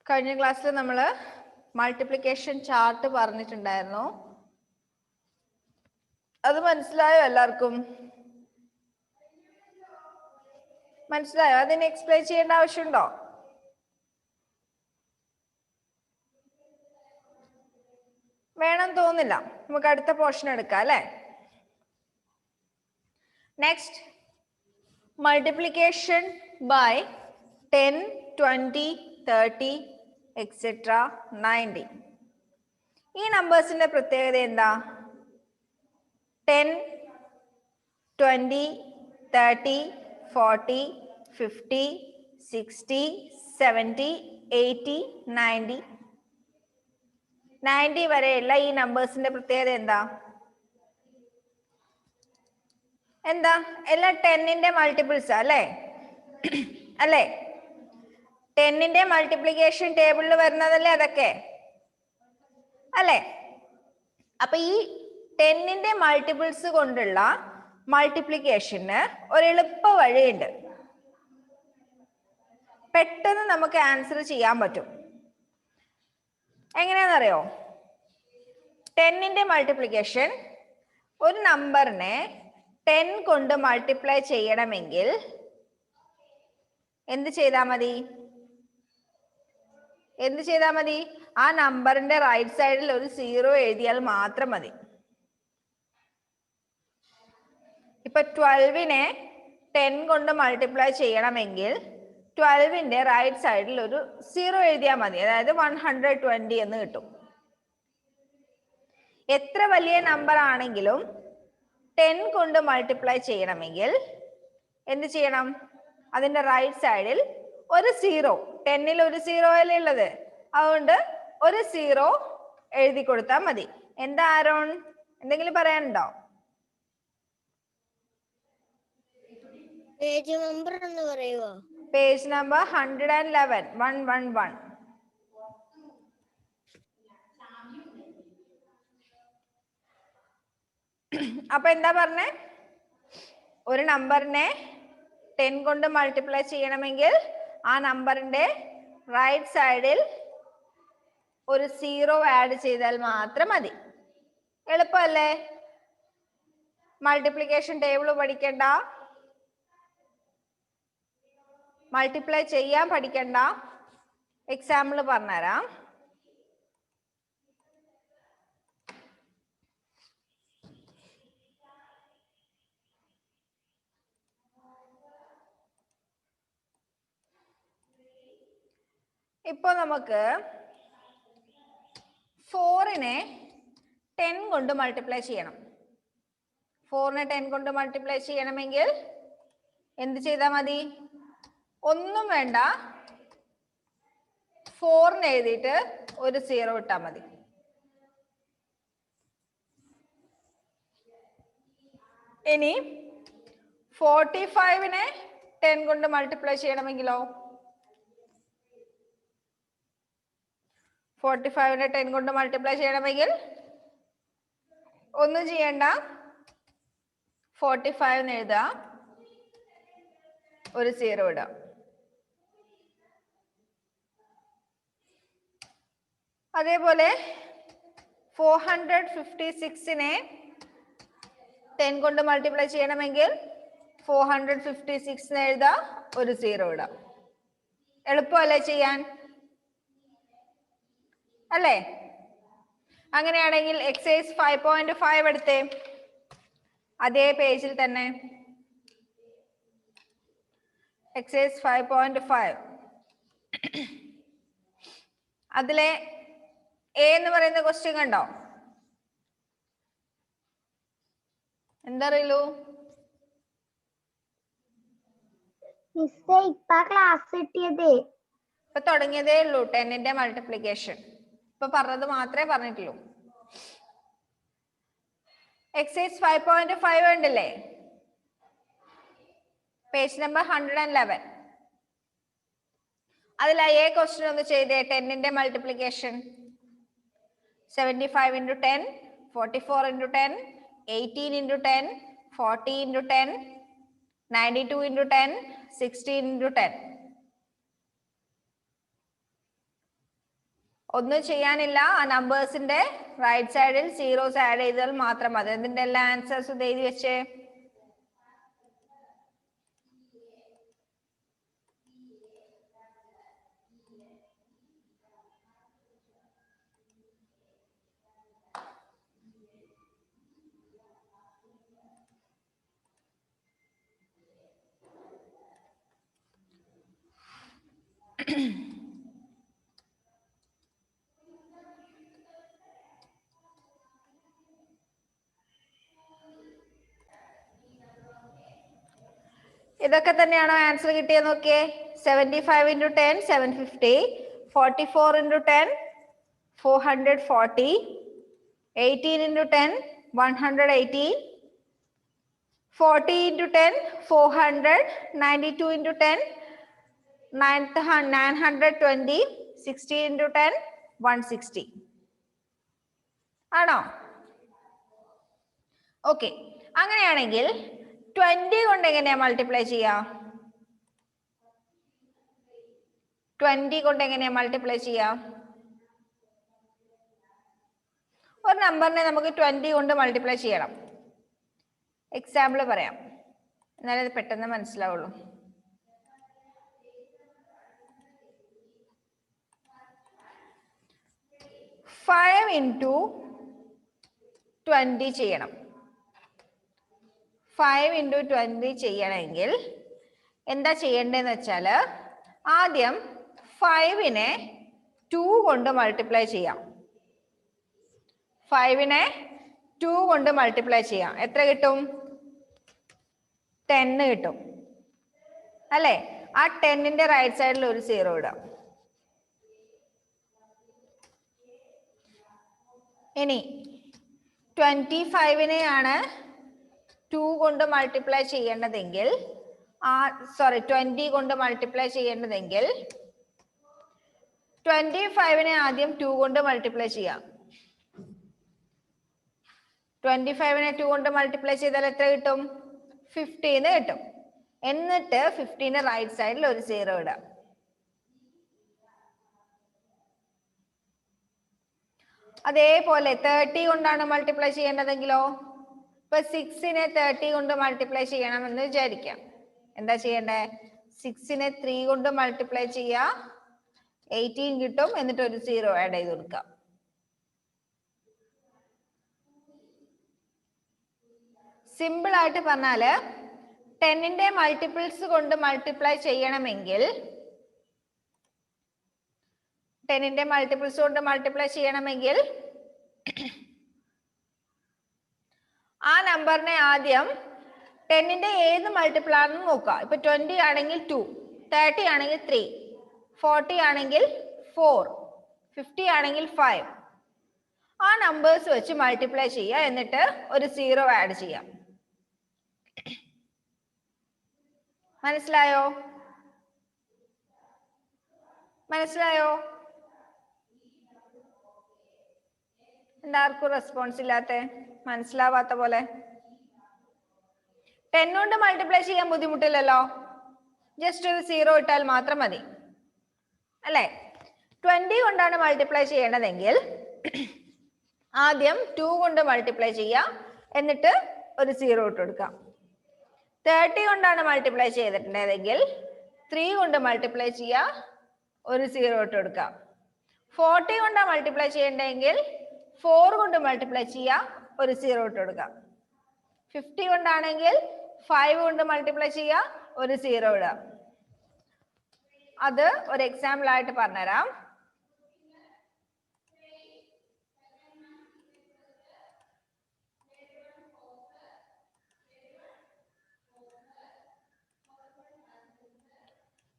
കഴിഞ്ഞ ക്ലാസ്സിൽ നമ്മൾ മൾട്ടിപ്ലിക്കേഷൻ ചാർട്ട് പറഞ്ഞിട്ടുണ്ടായിരുന്നു. അത് മനസ്സിലായോ എല്ലാവർക്കും? മനസ്സിലായോ? അതിനെ എക്സ്പ്ലെയിൻ ചെയ്യേണ്ട ആവശ്യമുണ്ടോ? വേണം തോന്നില്ല. നമുക്ക് അടുത്ത പോർഷൻ എടുക്കാം അല്ലേ? Next, multiplication by 10, 20, 30 etcetera 90. ഈ നമ്പേഴ്സിന്റെ പ്രത്യേകത എന്താ? 10, 20, 30, 40, 50, 60, 70, 80, 90. 90 വരെയുള്ള ഈ നമ്പേഴ്സിന്റെ പ്രത്യേകത എന്താ? എന്താ? എല്ലാം 10ന്റെ മൾട്ടിപ്പിൾസ് അല്ലേ? അല്ലേ? 10ന്റെ മൾട്ടിപ്ലിക്കേഷൻ ടേബിളിൽ വരുന്നതല്ലേ അതൊക്കെ? അല്ലേ? അപ്പൊ ഈ 10ന്റെ മൾട്ടിപ്പിൾസ് കൊണ്ടുള്ള മൾട്ടിപ്ലിക്കേഷന് ഒരു എളുപ്പ വഴിയുണ്ട്. പെട്ടെന്ന് നമുക്ക് ആൻസർ ചെയ്യാൻ പറ്റും. എങ്ങനെയാണെന്നറിയോ? 10ന്റെ മൾട്ടിപ്ലിക്കേഷൻ, ഒരു നമ്പറിനെ 10 കൊണ്ട് മൾട്ടിപ്ലൈ ചെയ്യണമെങ്കിൽ എന്ത് ചെയ്താൽ മതി? ആ നമ്പറിന്റെ റൈറ്റ് സൈഡിൽ ഒരു 0 എഴുതിയാൽ മാത്രം മതി. ഇപ്പൊ 12നെ 10 കൊണ്ട് മൾട്ടിപ്ലൈ ചെയ്യണമെങ്കിൽ 12ന്റെ റൈറ്റ് സൈഡിൽ ഒരു 0 എഴുതിയാൽ മതി. അതായത് 120 എന്ന് കിട്ടും. എത്ര വലിയ നമ്പർ ആണെങ്കിലും 10 കൊണ്ട് മൾട്ടിപ്ലൈ ചെയ്യണമെങ്കിൽ എന്ത് ചെയ്യണം? അതിന്റെ റൈറ്റ് സൈഡിൽ ഒരു 0, 10ൽ ഒരു 0 അല്ലേ ഉള്ളത്, അതുകൊണ്ട് ഒരു 0 എഴുതി കൊടുത്താൽ മതി. എന്താ ആരോൺ, എന്തെങ്കിലും പറയാനുണ്ടോ? പേജ് നമ്പർ എന്ന് പറയുമോ? Page number 111, 111. അപ്പൊ എന്താ പറഞ്ഞേ? ഒരു നമ്പറിനെ 10 കൊണ്ട് മൾട്ടിപ്ലൈ ചെയ്യണമെങ്കിൽ ആ നമ്പറിന്റെ റൈറ്റ് സൈഡിൽ ഒരു 0 ആഡ് ചെയ്താൽ മാത്രം മതി. എളുപ്പമല്ലേ? മൾട്ടിപ്ലിക്കേഷൻ ടേബിൾ പഠിക്കണ്ട, മൾട്ടിപ്ലൈ ചെയ്യാൻ പഠിക്കണ്ട. എക്സാമ്പിൾ പറഞ്ഞുതരാം. ഇപ്പൊ നമുക്ക് 4നെ 10 കൊണ്ട് മൾട്ടിപ്ലൈ ചെയ്യണം. 4നെ 10 കൊണ്ട് മൾട്ടിപ്ലൈ ചെയ്യണമെങ്കിൽ എന്ത് ചെയ്താൽ മതി? ഒന്നും വേണ്ട, 4ന് എഴുതിയിട്ട് ഒരു 0 ഇട്ടാൽ മതി. ഇനി 45നെ 10 കൊണ്ട് മൾട്ടിപ്ലൈ ചെയ്യണമെങ്കിലോ? 45നെ 10 കൊണ്ട് മൾട്ടിപ്ലൈ ചെയ്യണമെങ്കിൽ ഒന്നും ചെയ്യണ്ട, 45 എഴുതുക, ഒരു 0 ഇടുക. അതേപോലെ 456നെ 10 കൊണ്ട് മൾട്ടിപ്ലൈ ചെയ്യണമെങ്കിൽ 456 എഴുതുക, ഒരു 0 ഇടുക. എളുപ്പമല്ലേ ചെയ്യാൻ? അല്ലേ? അങ്ങനെയാണെങ്കിൽ എക്സസൈസ് 5.5 എടുത്തേ, അതേ പേജിൽ തന്നെ. എക്സസൈസ് 5.5 അതിലെ എ എന്ന് പറയുന്ന ക്വസ്റ്റ്യൻ കണ്ടോ? എന്തറിയൂ? ഇപ്പൊ തുടങ്ങിയതേ ഉള്ളൂ 10ന്റെ മൾട്ടിപ്ലിക്കേഷൻ. ഇപ്പൊ പറഞ്ഞത് മാത്രമേ പറഞ്ഞിട്ടുള്ളൂ. എക്സസൈസ് 5.5 ഉണ്ടല്ലേ? Page number 111. അതിൽ എ ക്വസ്റ്റ്യൻ ഒന്ന് ചെയ്തേ. 10ന്റെ multiplication 75 into 10, 44 into 10, 18 into 10, 40 into 10, 92 into 10, 16 into 10. ഒന്നും ചെയ്യാനില്ല. ആ നമ്പേഴ്സിന്റെ റൈറ്റ് സൈഡിൽ സീറോസ് ആഡ് ചെയ്താൽ മാത്രം മതി. ഇതിന്റെ എല്ലാ ആൻസേഴ്സ് ഇത് എഴുതി വെച്ചേ. ഇതൊക്കെ തന്നെയാണോ ആൻസർ കിട്ടിയത് നോക്കിയേ. 75 into 10 750, 44 into 10 440, 18 into 10 118, 40 into 10 400, 92 into 10 920, 60 into 10 160. ആണോ? ഓക്കെ. അങ്ങനെയാണെങ്കിൽ 20 കൊണ്ട് എങ്ങനെയാ മൾട്ടിപ്ലൈ ചെയ്യാ? 20 കൊണ്ട് എങ്ങനെയാ മൾട്ടിപ്ലൈ ചെയ്യാ? ഒരു നമ്പറിനെ നമുക്ക് 20 കൊണ്ട് മൾട്ടിപ്ലൈ ചെയ്യണം. എക്സാമ്പിൾ പറയാം, എന്നാലേ അത് പെട്ടെന്ന് മനസ്സിലാവുള്ളൂ. ഫൈവ് ഇൻറ്റു 20 ചെയ്യണം. 5 into 20 ചെയ്യണമെങ്കിൽ എന്താ ചെയ്യേണ്ടതെന്ന് വെച്ചാൽ ആദ്യം 5നെ 2 കൊണ്ട് മൾട്ടിപ്ലൈ ചെയ്യാം. 5നെ 2 കൊണ്ട് മൾട്ടിപ്ലൈ ചെയ്യാം. എത്ര കിട്ടും? 10 കിട്ടും അല്ലേ? ആ 10ന്റെ റൈറ്റ് സൈഡിൽ ഒരു 0 ഇടാം. ഇനി 25നെയാണ് 2 കൊണ്ട് മൾട്ടിപ്ലൈ ചെയ്യേണ്ടതെങ്കിൽ 20 കൊണ്ട് മൾട്ടിപ്ലൈ ചെയ്യേണ്ടതെങ്കിൽ 25നെ ആദ്യം 2 കൊണ്ട് മൾട്ടിപ്ലൈ ചെയ്യാം. 25നെ 2 കൊണ്ട് മൾട്ടിപ്ലൈ ചെയ്താൽ എത്ര കിട്ടും? 15 കിട്ടും. എന്നിട്ട് 15 റൈറ്റ് സൈഡിൽ ഒരു 0 ഇടാം. അതേപോലെ 30 കൊണ്ടാണ് മൾട്ടിപ്ലൈ ചെയ്യേണ്ടതെങ്കിലോ? ഇപ്പൊ 6നെ 30 കൊണ്ട് മൾട്ടിപ്ലൈ ചെയ്യണമെന്ന് വിചാരിക്കാം. എന്താ ചെയ്യണ്ടേ? 6നെ 3 കൊണ്ട് മൾട്ടിപ്ലൈ ചെയ്യാ, 18 കിട്ടും. എന്നിട്ട് ഒരു 0 ആഡ് ചെയ്ത് കൊടുക്കാം. സിമ്പിൾ ആയിട്ട് പറഞ്ഞാല് 10ന്റെ മൾട്ടിപ്പിൾസ് കൊണ്ട് മൾട്ടിപ്ലൈ ചെയ്യണമെങ്കിൽ 10ന്റെ മൾട്ടിപ്പിൾസ് കൊണ്ട് മൾട്ടിപ്ലൈ ചെയ്യണമെങ്കിൽ ആ നമ്പറിനെ ആദ്യം 10ന്റെ ഏത് മൾട്ടിപ്പിൾ ആണെന്ന് നോക്കുക. ഇപ്പൊ 20 ആണെങ്കിൽ 2, 30 ആണെങ്കിൽ 3, 40 ആണെങ്കിൽ 4, 50 ആണെങ്കിൽ 5. ആ നമ്പേഴ്സ് വെച്ച് മൾട്ടിപ്ലൈ ചെയ്യുക. എന്നിട്ട് ഒരു 0 ആഡ് ചെയ്യാം. മനസ്സിലായോ? മനസ്സിലായോ? എന്താർക്കും റെസ്പോൺസ് ഇല്ലാത്ത? മനസ്സിലാവാത്ത പോലെ. 10 കൊണ്ട് മൾട്ടിപ്ലൈ ചെയ്യാൻ ബുദ്ധിമുട്ടില്ലല്ലോ. ജസ്റ്റ് ഒരു 0 ഇട്ടാൽ മാത്രം മതി അല്ലേ? 20 കൊണ്ടാണ് മൾട്ടിപ്ലൈ ചെയ്യേണ്ടതെങ്കിൽ ആദ്യം 2 കൊണ്ട് മൾട്ടിപ്ലൈ ചെയ്യാം. എന്നിട്ട് ഒരു 0 ഇട്ട് കൊടുക്കാം. 30 കൊണ്ടാണ് മൾട്ടിപ്ലൈ ചെയ്തിട്ടുണ്ടെങ്കിൽ 3 കൊണ്ട് മൾട്ടിപ്ലൈ ചെയ്യാം, ഒരു 0 ഇട്ട് കൊടുക്കാം. 40 കൊണ്ടാണ് മൾട്ടിപ്ലൈ ചെയ്യേണ്ടതെങ്കിൽ 4 കൊണ്ട് മൾട്ടിപ്ലൈ ചെയ്യാം, ഒരു 0 ഇട്ട് കൊടുക്കാം. 50 കൊണ്ടാണെങ്കിൽ 5 കൊണ്ട് മൾട്ടിപ്ലൈ ചെയ്യാം, ഒരു 0 ഇടാം. അത് ഒരു എക്സാമ്പിൾ ആയിട്ട് പറഞ്ഞുതരാം.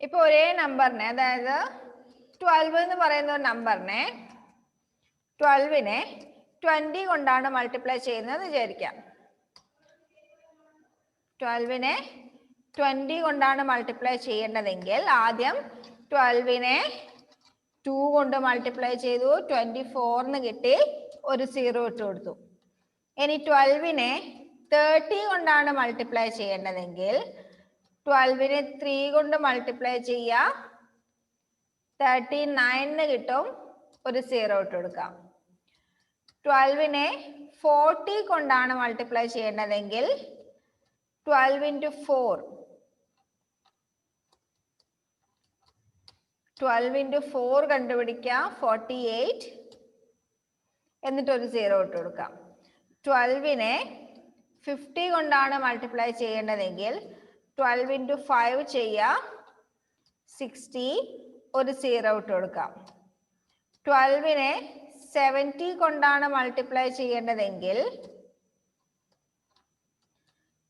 ഇപ്പൊ ഒരേ നമ്പറിനെ, അതായത് 12 എന്ന് പറയുന്ന ഒരു നമ്പറിനെ 12നെ 20 കൊണ്ടാണ് മൾട്ടിപ്ലൈ ചെയ്യുന്നത് വിചാരിക്കാം. 12നെ 20 കൊണ്ടാണ് മൾട്ടിപ്ലൈ ചെയ്യേണ്ടതെങ്കിൽ ആദ്യം 12നെ 2 കൊണ്ട് മൾട്ടിപ്ലൈ ചെയ്തു, 24 കിട്ടി, ഒരു 0 ഇട്ട് കൊടുത്തു. ഇനി 12നെ 30 കൊണ്ടാണ് മൾട്ടിപ്ലൈ ചെയ്യേണ്ടതെങ്കിൽ 12നെ 3 കൊണ്ട് മൾട്ടിപ്ലൈ ചെയ്യുക, 39 കിട്ടും, ഒരു 0 ഇട്ട് കൊടുക്കാം. 12നെ 40 കൊണ്ടാണ് മൾട്ടിപ്ലൈ ചെയ്യേണ്ടതെങ്കിൽ 12 into 4. 12 into 4 കണ്ടുപിടിക്കാം, 48. എന്നിട്ട് ഒരു 0 ഇട്ട് കൊടുക്കാം. 12നെ 50 കൊണ്ടാണ് മൾട്ടിപ്ലൈ ചെയ്യേണ്ടതെങ്കിൽ 12 into 5 ചെയ്യാം, 60. ഒരു 0 ഇട്ട് കൊടുക്കാം. 12നെ 70 കൊണ്ടാണ് മൾട്ടിപ്ലൈ ചെയ്യേണ്ടതെങ്കിൽ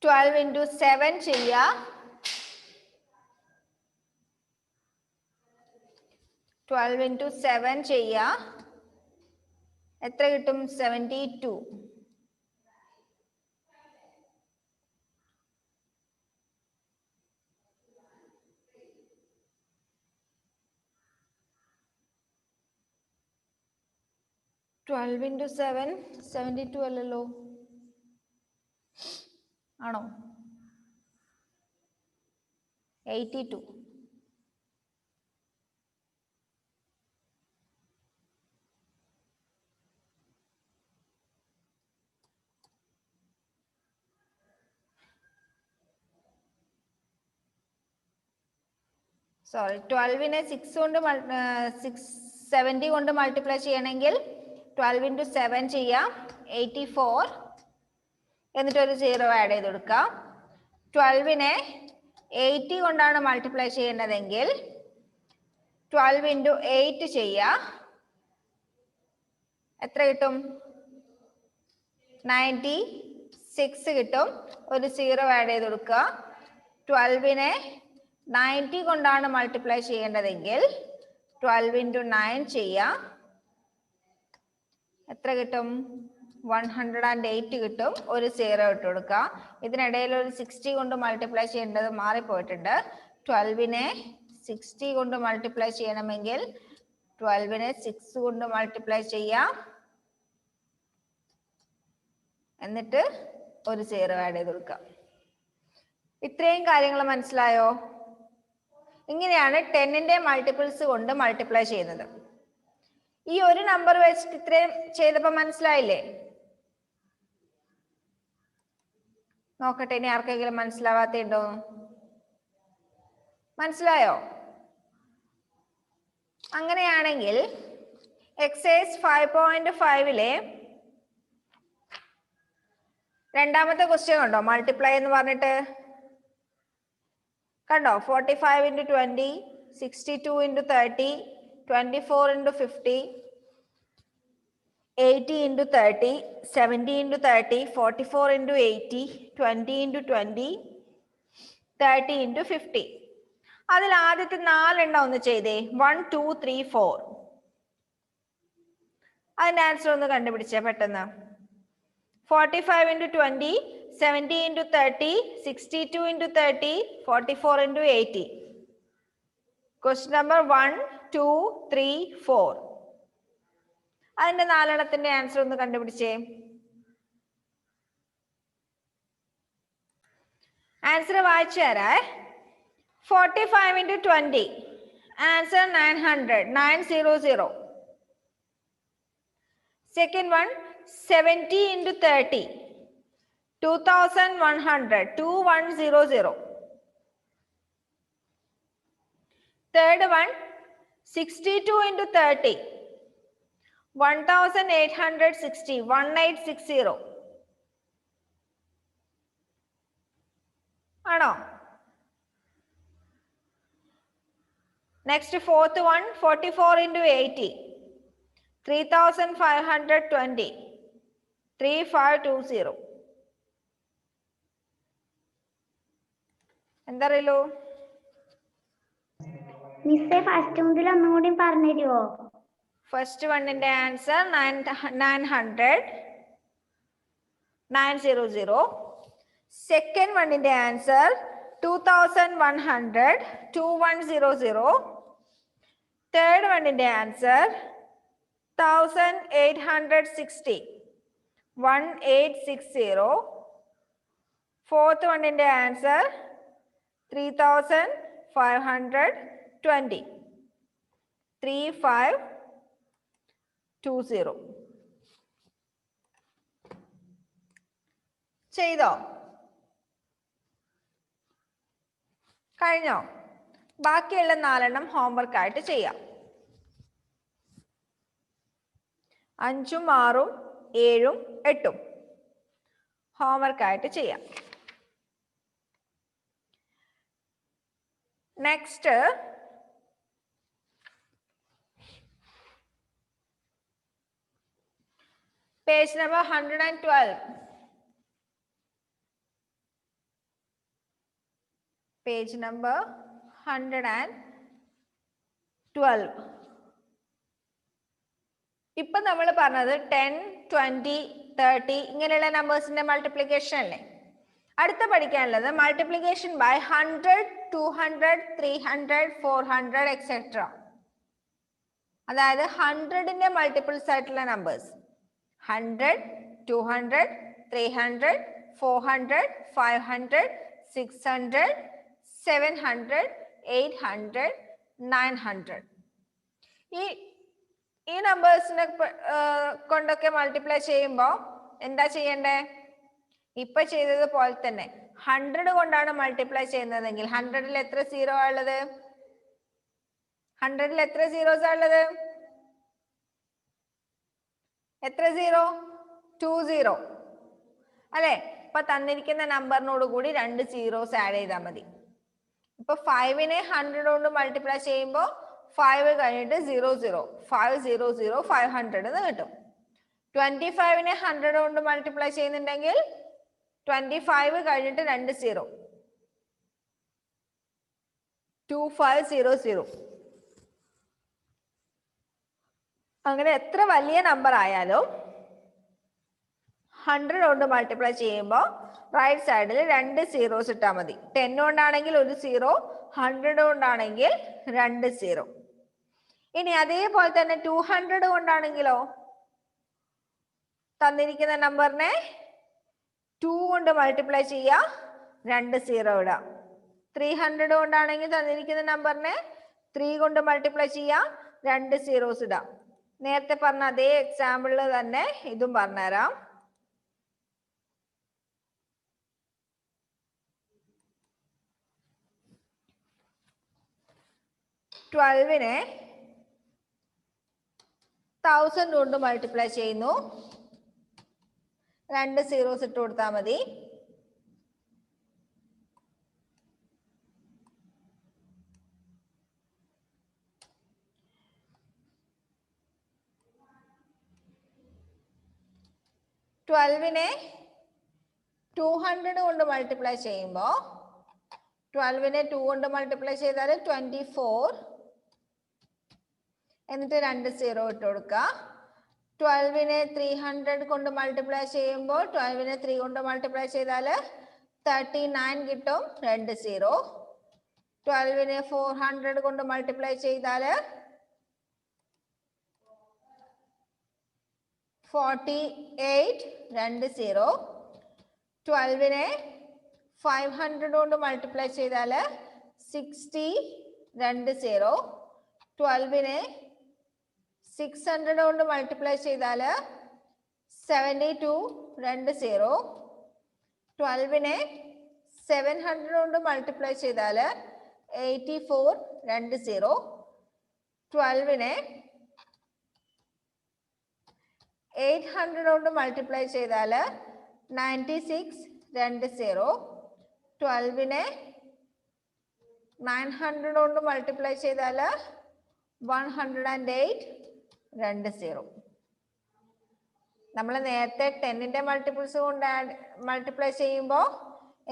12 into 7 ചെയ്യാം, 12 into 7 ചെയ്യാം, എത്ര കിട്ടും? 72. ട്വൽവ് ഇൻറ്റു 7 72 അല്ലല്ലോ, ആണോ? 82. സോറി, 12നെ 70 കൊണ്ട് മൾട്ടിപ്ലൈ ചെയ്യണമെങ്കിൽ 12 into 7 ചെയ്യാം, 84. എന്നിട്ടൊരു 0 ആഡ് ചെയ്ത് കൊടുക്കാം. 12നെ 80 കൊണ്ടാണ് മൾട്ടിപ്ലൈ ചെയ്യേണ്ടതെങ്കിൽ 12 into 8 ചെയ്യാം, എത്ര കിട്ടും? 96 കിട്ടും. ഒരു 0 ആഡ് ചെയ്ത് കൊടുക്കുക. 12നെ 90 കൊണ്ടാണ് മൾട്ടിപ്ലൈ ചെയ്യേണ്ടതെങ്കിൽ 12 into 9 ചെയ്യാം, എത്ര കിട്ടും? 108 കിട്ടും. ഒരു 0 ഇട്ട് കൊടുക്കുക. ഇതിനിടയിൽ ഒരു 60 കൊണ്ട് മൾട്ടിപ്ലൈ ചെയ്യേണ്ടത് മാറിപ്പോയിട്ടുണ്ട്. 12നെ 60 കൊണ്ട് മൾട്ടിപ്ലൈ ചെയ്യണമെങ്കിൽ 12നെ 6 കൊണ്ട് മൾട്ടിപ്ലൈ ചെയ്യാം, എന്നിട്ട് ഒരു 0 ആഡ് ചെയ്ത് കൊടുക്കാം. ഇത്രയും കാര്യങ്ങൾ മനസ്സിലായോ? ഇങ്ങനെയാണ് 10ന്റെ മൾട്ടിപ്പിൾസ് കൊണ്ട് മൾട്ടിപ്ലൈ ചെയ്യുന്നത്. ഈ ഒരു നമ്പർ വെച്ചിട്ട് ഇത്രയും ചെയ്തപ്പോ മനസ്സിലായില്ലേ? നോക്കട്ടെ, ഇനി ആർക്കെങ്കിലും മനസ്സിലാവാത്തുണ്ടോ? മനസ്സിലായോ? അങ്ങനെയാണെങ്കിൽ എക്സൈസ് 5.5ലെ രണ്ടാമത്തെ ക്വസ്റ്റ്യൻ കണ്ടോ? മൾട്ടിപ്ലൈ എന്ന് പറഞ്ഞിട്ട് കണ്ടോ? 45 into 20, 62 into 30, 24 into 50, 80 into 30, 70 into 30, 44 into 80, 20 into 20, 30 into 50. അതിൽ ആദ്യത്തെ 4 എണ്ണം ഒന്ന് ചെയ്തേ. 1, 2, 3, 4. അതിന്റെ ആൻസർ ഒന്ന് കണ്ടുപിടിച്ചേ പെട്ടെന്ന്. 45 into 20, 70 into 30, 62 into 30, 44 into 80. Question number 1, 2, 3, 4. അതിന്റെ 4 എണ്ണത്തിന്റെ ആൻസർ ഒന്ന് കണ്ടുപിടിച്ചേ. ആൻസർ വായിച്ചു തരാ. 45 into 20. Answer 900. 900. Second one, 70 into 30. 2100. 2100. Third one, 62 into 30. 1860. 1860. ആണോ? Next fourth one, 44 into 80. 3520. 3520. എന്തറിയല്ലോ? മിസ്സേ ഫസ്റ്റ് മുതൽ ഒന്നുകൂടി പറഞ്ഞു തരുമോ? ഫസ്റ്റ് വണ്ണിന്റെ ആൻസർ 900. 900. സെക്കൻഡ് വണ്ണിന്റെ ആൻസർ 2100. 2100. തേർഡ് വണ്ണിന്റെ ആൻസർ 1860. 1860. ഫോർത്ത് വണ്ണിന്റെ ആൻസർ 3520. 3520. 20. ചെയ്തോ? കഴിഞ്ഞോ? ബാക്കിയുള്ള 4 ഹോംവർക്ക് ആയിട്ട് ചെയ്യാം. 5, 6, 7, 8 ഹോംവർക്ക് ആയിട്ട് ചെയ്യാം. Next page number 112. Page number 112. ഇപ്പൊ നമ്മൾ പറഞ്ഞത് 10, 20, 30 ഇങ്ങനെയുള്ള നമ്പേഴ്സിന്റെ മൾട്ടിപ്ലിക്കേഷൻ അല്ലേ. അടുത്ത പഠിക്കാനുള്ളത് മൾട്ടിപ്ലിക്കേഷൻ ബൈ 100, 200, 300, 400 എക്സെട്ര. അതായത് 100ന്റെ മൾട്ടിപ്പിൾസ് ആയിട്ടുള്ള നമ്പേഴ്സ് 100, 200, 300, 400, 500, 600, 700, 800, 900. ഈ നമ്പേഴ്സിനെ കൊണ്ടൊക്കെ മൾട്ടിപ്ലൈ ചെയ്യുമ്പോൾ എന്താ ചെയ്യണ്ടേ? ഇപ്പൊ ചെയ്തതുപോലെ തന്നെ 100 കൊണ്ടാണ് മൾട്ടിപ്ലൈ ചെയ്യുന്നതെങ്കിൽ 100ൽ എത്ര സീറോ ഉള്ളത്? 100ൽ എത്ര സീറോസ് ഉള്ളത്? എത്ര സീറോ? 20 അല്ലെ? ഇപ്പൊ തന്നിരിക്കുന്ന നമ്പറിനോട് കൂടി 2 സീറോസ് ആഡ് ചെയ്താൽ മതി. ഇപ്പൊ 5നെ 100 കൊണ്ട് മൾട്ടിപ്ലൈ ചെയ്യുമ്പോൾ 5 കഴിഞ്ഞിട്ട് 0, 0, 5, 0, 0, 500 എന്ന് കിട്ടും. 25നെ 100 കൊണ്ട് മൾട്ടിപ്ലൈ ചെയ്യുന്നുണ്ടെങ്കിൽ 25 കഴിഞ്ഞിട്ട് 2 സീറോ 2500. അങ്ങനെ എത്ര വലിയ നമ്പർ ആയാലും 100 കൊണ്ട് മൾട്ടിപ്ലൈ ചെയ്യുമ്പോൾ റൈറ്റ് സൈഡിൽ 2 സീറോസ് ഇട്ടാൽ മതി. 10 കൊണ്ടാണെങ്കിൽ 1 സീറോ, 100 കൊണ്ടാണെങ്കിൽ 2 സീറോ. ഇനി അതേപോലെ തന്നെ 200 കൊണ്ടാണെങ്കിലോ തന്നിരിക്കുന്ന നമ്പറിനെ 2 കൊണ്ട് മൾട്ടിപ്ലൈ ചെയ്യുക, 2 സീറോ ഇടാം. 300 കൊണ്ടാണെങ്കിൽ തന്നിരിക്കുന്ന നമ്പറിനെ 3 കൊണ്ട് മൾട്ടിപ്ലൈ ചെയ്യുക, 2 സീറോസ് ഇടാം. നേരത്തെ പറഞ്ഞ അതേ എക്സാമ്പിളിൽ തന്നെ ഇതും പറഞ്ഞുതരാം. 12നെ 1000 കൊണ്ട് മൾട്ടിപ്ലൈ ചെയ്യുന്നു, 2 സീറോസ് ഇട്ട് കൊടുത്താൽ മതി. 12നെ 200 കൊണ്ട് മൾട്ടിപ്ലൈ ചെയ്യുമ്പോൾ 12നെ 2 കൊണ്ട് മൾട്ടിപ്ലൈ ചെയ്താൽ 24, എന്നിട്ട് 2 സീറോ ഇട്ട് കൊടുക്കുക. 12നെ 300 കൊണ്ട് മൾട്ടിപ്ലൈ ചെയ്യുമ്പോൾ 12നെ 3 കൊണ്ട് മൾട്ടിപ്ലൈ ചെയ്താൽ 39 കിട്ടും, 2 സീറോ. 12നെ 400 കൊണ്ട് മൾട്ടിപ്ലൈ ചെയ്താൽ 48, 2 സീറോ. 12നെ 500 കൊണ്ട് മൾട്ടിപ്ലൈ ചെയ്താൽ 60, 2 സീറോ. 12നെ 600 കൊണ്ട് മൾട്ടിപ്ലൈ ചെയ്താൽ 72, 2 സീറോ. 12നെ 700 കൊണ്ട് മൾട്ടിപ്ലൈ ചെയ്താൽ 84, 2 സീറോ. 12നെ 800 കൊണ്ട് മൾട്ടിപ്ലൈ ചെയ്താൽ 96, 2 സീറോ. 12നെ 900 കൊണ്ട് മൾട്ടിപ്ലൈ ചെയ്താൽ 108, 2 സീറോ. നമ്മൾ നേരത്തെ 10ന്റെ മൾട്ടിപ്പിൾസ് കൊണ്ട് മൾട്ടിപ്ലൈ ചെയ്യുമ്പോൾ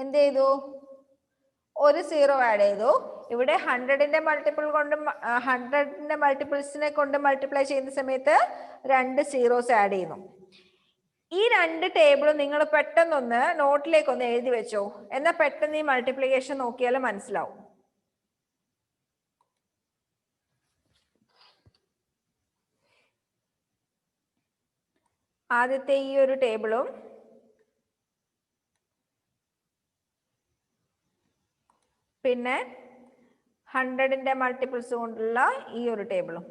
എന്ത് ചെയ്തു? 1 സീറോ ആഡ് ചെയ്തു. ഇവിടെ 100ന്റെ മൾട്ടിപ്പിൾ കൊണ്ട് 100ന്റെ മൾട്ടിപ്പിൾസിനെ കൊണ്ട് മൾട്ടിപ്ലൈ ചെയ്യുന്ന സമയത്ത് 2 സീറോസ് ആഡ് ചെയ്യുന്നു. ഈ 2 ടേബിളും നിങ്ങൾ പെട്ടെന്നൊന്ന് നോട്ടിലേക്ക് ഒന്ന് എഴുതി വെച്ചോ. എന്നാൽ പെട്ടെന്ന് ഈ മൾട്ടിപ്ലിക്കേഷൻ നോക്കിയാൽ മനസ്സിലാവും. ആദ്യത്തെ ഈ ഒരു ടേബിളും പിന്നെ 100ന്റെ മൾട്ടിപ്പിൾസ് കൊണ്ടുള്ള ഈ ഒരു ടേബിളും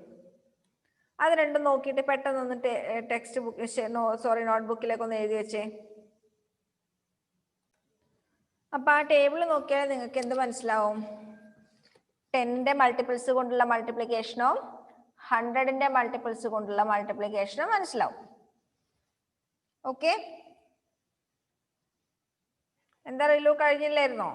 അത് രണ്ടും നോക്കിയിട്ട് പെട്ടെന്ന് ഒന്ന് ടെക്സ്റ്റ് ബുക്ക് നോട്ട്ബുക്കിലേക്ക് ഒന്ന് എഴുതി വെച്ചേ. അപ്പൊ ആ ടേബിൾ നോക്കിയാൽ നിങ്ങൾക്ക് എന്ത് മനസ്സിലാവും? 10ന്റെ മൾട്ടിപ്പിൾസ് കൊണ്ടുള്ള മൾട്ടിപ്ലിക്കേഷനോ 100ന്റെ മൾട്ടിപ്പിൾസ് കൊണ്ടുള്ള മൾട്ടിപ്ലിക്കേഷനോ മനസ്സിലാവും. ഓക്കെ, എന്താ റിലു കഴിഞ്ഞില്ലായിരുന്നോ?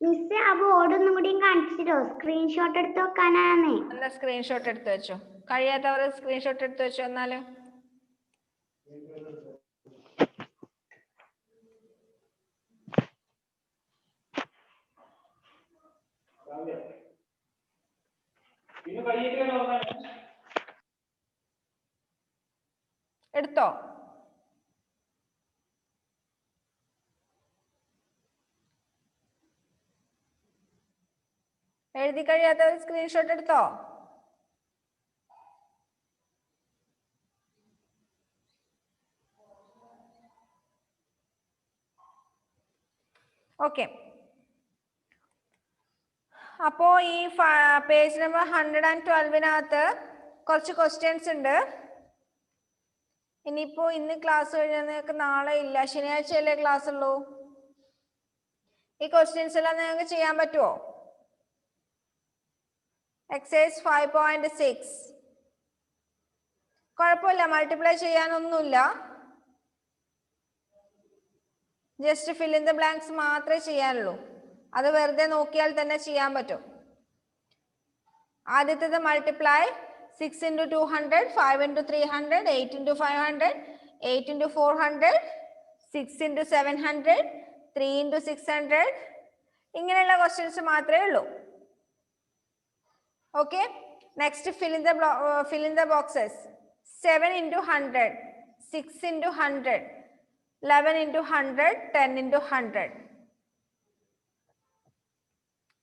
മിസ് ആ ബോർഡ് ഒന്നും കൂടി കാണിച്ചിട്ടോ, സ്ക്രീൻഷോട്ട് എടുത്ത് വെക്കാനാണ്. എന്നാ സ്ക്രീൻഷോട്ട് എടുത്ത് വെച്ചോ. കഴിയാത്തവർ സ്ക്രീൻഷോട്ട് എടുത്ത് വെച്ചോ. എന്നാലും എടുത്തോ? എഴുതി കഴിയാത്തവർ സ്ക്രീൻഷോട്ട് എടുത്തോ? ഓക്കെ, അപ്പോ ഈ പേജ് നമ്പർ 112-നകത്ത് കുറച്ച് ക്വസ്റ്റ്യൻസ് ഉണ്ട്. ഇനിയിപ്പോ ഇന്ന് ക്ലാസ് കഴിഞ്ഞാൽ നിങ്ങൾക്ക് നാളെ ഇല്ല, ശനിയാഴ്ചയല്ലേ ക്ലാസ് ഉള്ളൂ. ഈ ക്വസ്റ്റ്യൻസ് എല്ലാം നിങ്ങൾക്ക് ചെയ്യാൻ പറ്റുമോ? എക്സസൈസ് 5.6 കുഴപ്പമില്ല, മൾട്ടിപ്ലൈ ചെയ്യാനൊന്നുമില്ല, just fill in the blanks മാത്രമേ ചെയ്യാനുള്ളൂ. അത് വെറുതെ നോക്കിയാൽ തന്നെ ചെയ്യാൻ പറ്റും. ആദ്യത്തേത് multiply 6 into 200, 5 into 300, 8 into 500, 8 into 400, 6 into 700, 3 into 600. ഇങ്ങനെയുള്ള ക്വസ്റ്റ്യൻസ് മാത്രമേ ഉള്ളൂ. Okay, next fill in the boxes. 7 into 100, 6 into 100, 11 into 100, 10 into 100.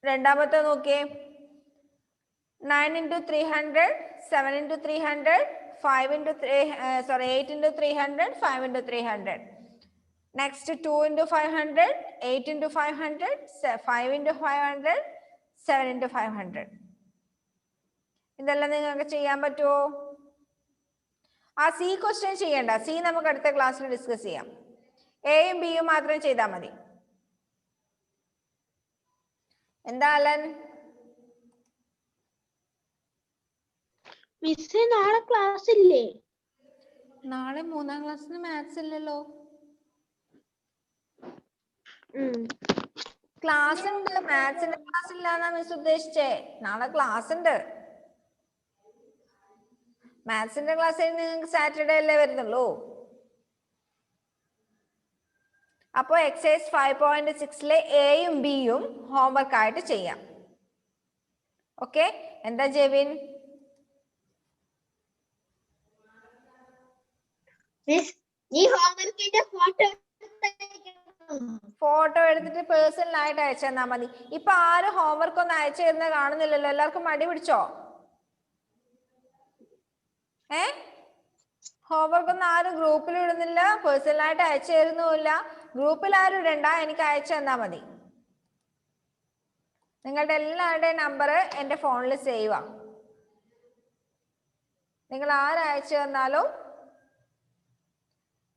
രണ്ടാമത്തെ നോക്കിയേ, 9 into 300, 7 into 300, 8 into 300, 5 into 300. Next 2 into 500, 8 into 500, 5 into 500, 7 into 500. ഇതെല്ലാം നിങ്ങൾക്ക് ചെയ്യാൻ പറ്റുമോ? ആ സി ക്വസ്റ്റ്യൻ ചെയ്യണ്ട, സി നമുക്ക് അടുത്ത ക്ലാസ്സിൽ ഡിസ്കസ് ചെയ്യാം. എയും ബിയും മാത്രം ചെയ്താൽ മതി. എന്താ അലൻ? മിസ്സേ നാളെ ക്ലാസ് ഇല്ലേ? നാളെ 3ാം ക്ലാസ്സിന് മാത്സ് ഇല്ലല്ലോ. ക്ലാസ് ഉണ്ട്, മാത്സിന്റെ ക്ലാസ് ഇല്ലാന്നാ മിസ് ഉദ്ദേശിച്ചേ. നാളെ ക്ലാസ് ഉണ്ട്. മാത്സിന്റെ ക്ലാസ് നിങ്ങൾക്ക് സാറ്റർഡേ അല്ലേ വരുന്നുള്ളൂ. അപ്പോ എക്സസൈസ് 5.6-ലെ എയും ബിയും ഹോംവർക്ക് ആയിട്ട് ചെയ്യാം. ഓക്കെ, എന്താ ജെവിൻ? ഫോട്ടോ എടുത്തിട്ട് പേഴ്സണൽ ആയിട്ട് അയച്ചു തന്നാ മതി. ഇപ്പൊ ആരും ഹോംവർക്ക് ഒന്നും അയച്ചു തരുന്ന കാണുന്നില്ലല്ലോ. എല്ലാവർക്കും മടി പിടിച്ചോ? ഹോംവർക്ക് ഒന്നും ആരും ഗ്രൂപ്പിൽ ഇടുന്നില്ല, പേഴ്സണൽ ആയിട്ട് അയച്ചു തരുന്നുമില്ല. ഗ്രൂപ്പിൽ ആരും ഇടണ്ട, എനിക്ക് അയച്ചു തന്നാ മതി. നിങ്ങളുടെ എല്ലാവരുടെയും നമ്പർ എന്റെ ഫോണിൽ സേവ് ആ. നിങ്ങൾ ആരയച്ചു തന്നാലും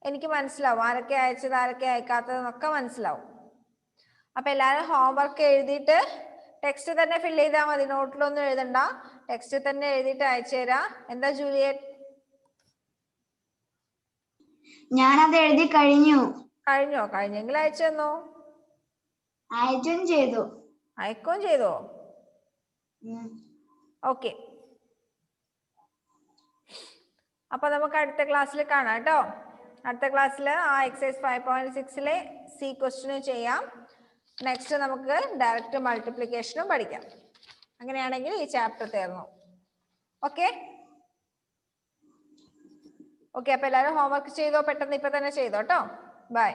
എനിക്ക് മനസ്സിലാവും ആരൊക്കെ അയച്ചത് ആരൊക്കെ അയക്കാത്തതെന്നൊക്കെ മനസ്സിലാവും. അപ്പൊ എല്ലാവരും ഹോംവർക്ക് എഴുതിയിട്ട് ടെക്സ്റ്റ് തന്നെ ഫില്ല് ചെയ്താൽ മതി, നോട്ടിലൊന്നും എഴുതണ്ട, ടെക്സ്റ്റ് തന്നെ എഴുതിയിട്ട് അയച്ചു തരാം. എന്താ ജൂലിയറ്റ്? ഞാനത് എഴുതി കഴിഞ്ഞു. കഴിഞ്ഞോ? കഴിഞ്ഞെങ്കിൽ അയച്ചു തന്നോ? അയച്ചും ചെയ്തു. അയക്കുകയും ചെയ്തോ? ഓക്കെ, അപ്പൊ നമുക്ക് അടുത്ത ക്ലാസ്സിൽ കാണാം കേട്ടോ. അടുത്ത ക്ലാസ്സിൽ ആ എക്സസൈസ് 5.6-ലെ സി ക്വസ്റ്റ്യനും ചെയ്യാം. നെക്സ്റ്റ് നമുക്ക് ഡയറക്റ്റ് മൾട്ടിപ്ലിക്കേഷനും പഠിക്കാം. അങ്ങനെയാണെങ്കിൽ ഈ ചാപ്റ്റർ തീർന്നു. ഓക്കെ ഓക്കെ, അപ്പൊ എല്ലാവരും ഹോംവർക്ക് ചെയ്തോ? പെട്ടെന്ന് ഇപ്പൊ തന്നെ ചെയ്തോ കേട്ടോ. ബൈ.